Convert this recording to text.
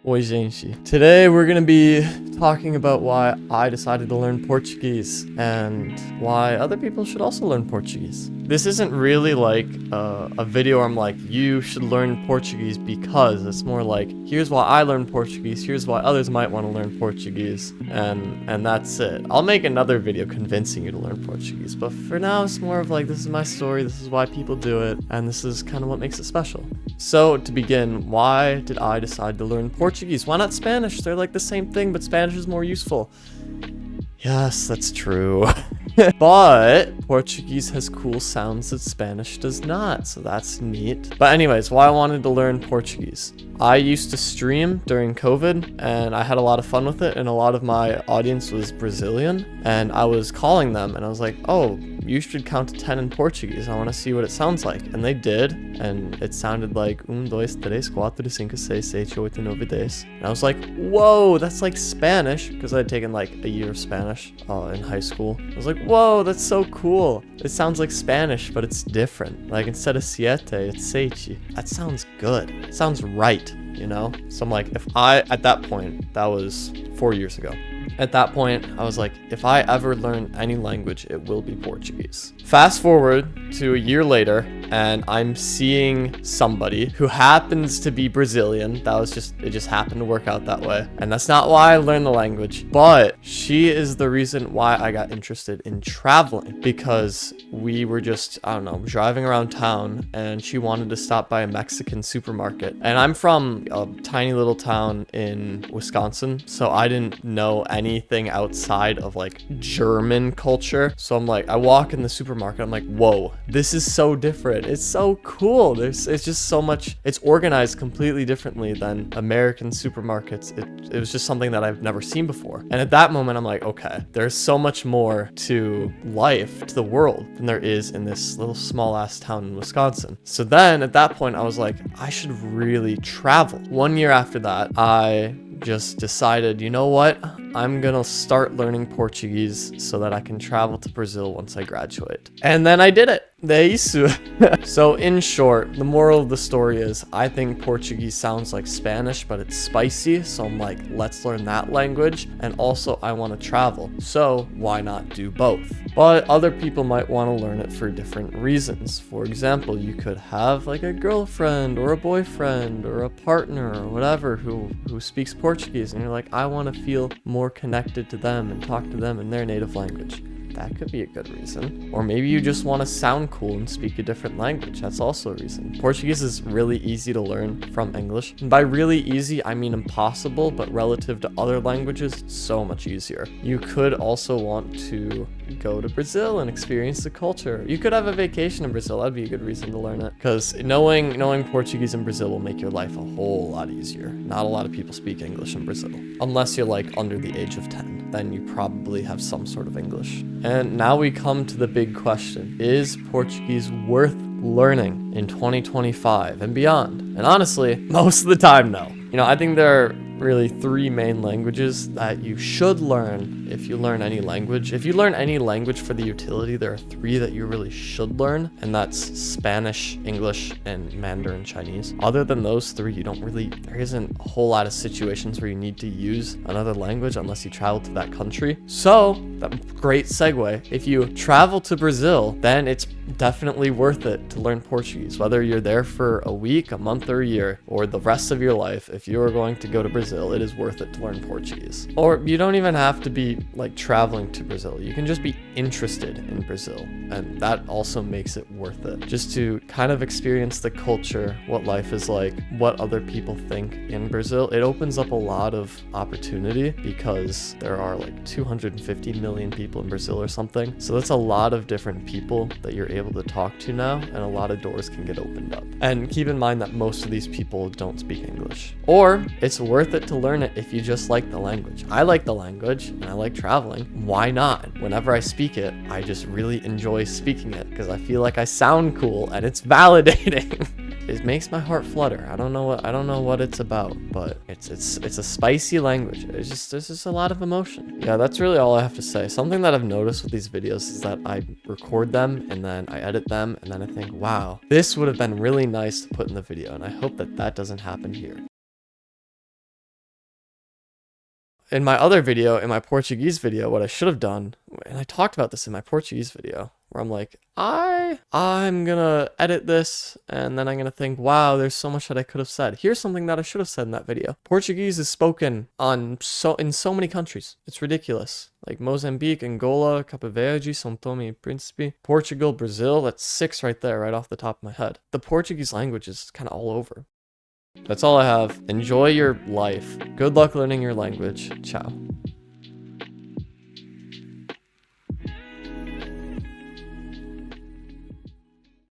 Oi, gente. Today we're gonna be talking about why I decided to learn Portuguese and why other people should also learn Portuguese. This isn't really like a video where I'm like, you should learn Portuguese because. It's more like, here's why I learned Portuguese, here's why others might want to learn Portuguese, and that's it. I'll make another video convincing you to learn Portuguese, but for now it's more of like, this is my story, this is why people do it, and this is kind of what makes it special. So to begin, why did I decide to learn Portuguese? Why not Spanish? They're like the same thing, but Spanish is more useful. Yes, that's true. But Portuguese has cool sounds that Spanish does not, so that's neat. But anyways, why I wanted to learn Portuguese. I used to stream during COVID and I had a lot of fun with it, and a lot of my audience was Brazilian, and I was calling them and I was like, oh, you should count to 10 in Portuguese. I want to see what it sounds like. And they did, and it sounded like 1, 2, 3, 4, 5, 6, 7, 8, 9, 10. And I was like, whoa, that's like Spanish, because I had taken like a year of Spanish in high school. I was like, whoa, that's so cool. It sounds like Spanish, but it's different. Like instead of siete, it's seichi. That sounds good. It sounds right, you know? So I'm like, at that point, that was 4 years ago. At that point, I was like, if I ever learn any language, it will be Portuguese. Fast forward to a year later, and I'm seeing somebody who happens to be Brazilian. It just happened to work out that way. And that's not why I learned the language, but she is the reason why I got interested in traveling, because we were just, I don't know, driving around town, and she wanted to stop by a Mexican supermarket. And I'm from a tiny little town in Wisconsin, so I didn't know anything outside of like German culture. So I'm like, I walk in the supermarket, I'm like, whoa, this is so different. It's so cool. It's just so much, it's organized completely differently than American supermarkets. It was just something that I've never seen before. And at that moment, I'm like, okay, there's so much more to life, to the world, than there is in this little small ass town in Wisconsin. So then at that point, I was like, I should really travel. 1 year after that, I just decided, you know what? I'm gonna start learning Portuguese so that I can travel to Brazil once I graduate. And then I did it. É isso. So in short, the moral of the story is, I think Portuguese sounds like Spanish, but it's spicy. So I'm like, let's learn that language. And also I want to travel. So why not do both? But other people might want to learn it for different reasons. For example, you could have like a girlfriend or a boyfriend or a partner or whatever who speaks Portuguese, and you're like, I want to feel more connected to them and talk to them in their native language. That could be a good reason. Or maybe you just want to sound cool and speak a different language. That's also a reason. Portuguese is really easy to learn from English. And by really easy, I mean impossible, but relative to other languages, it's so much easier. You could also want to go to Brazil and experience the culture. You could have a vacation in Brazil. That'd be a good reason to learn it. Because knowing Portuguese in Brazil will make your life a whole lot easier. Not a lot of people speak English in Brazil. Unless you're like under the age of 10. Then you probably have some sort of English. And now we come to the big question. Is Portuguese worth learning in 2025 and beyond? And honestly, most of the time, no. You know, I think there are really 3 main languages that you should learn if you learn any language. If you learn any language for the utility, there are 3 that you really should learn, and that's Spanish, English, and Mandarin Chinese. Other than those 3, there isn't a whole lot of situations where you need to use another language unless you travel to that country. So, great segue. If you travel to Brazil, then it's definitely worth it to learn Portuguese. Whether you're there for a week, a month, or a year, or the rest of your life, if you are going to go to Brazil, it is worth it to learn Portuguese. Or you don't even have to be like traveling to Brazil. You can just be interested in Brazil, and that also makes it worth it. Just to kind of experience the culture, what life is like, what other people think in Brazil. It opens up a lot of opportunity because there are like 250 million people in Brazil or something. So that's a lot of different people that you're able to talk to now, and a lot of doors can get opened up. And keep in mind that most of these people don't speak English. Or it's worth it to learn it if you just like the language. I like the language and I like traveling. Why not? Whenever I speak it, I just really enjoy speaking it because I feel like I sound cool and it's validating. It makes my heart flutter. I don't know what it's about, but it's a spicy language. There's just a lot of emotion. Yeah, that's really all I have to say. Something that I've noticed with these videos is that I record them and then I edit them and then I think, wow, this would have been really nice to put in the video, and I hope that doesn't happen here. in my other video, in my Portuguese video, what I should have done, and I talked about this in my Portuguese video, where I'm like, I'm gonna edit this, and then I'm gonna think, wow, there's so much that I could have said. Here's something that I should have said in that video. Portuguese is spoken in so many countries. It's ridiculous. Like Mozambique, Angola, Cabo Verde, São Tomé and Príncipe, Portugal, Brazil. That's 6 right there, right off the top of my head. The Portuguese language is kind of all over. That's all I have. Enjoy your life. Good luck learning your language. Ciao.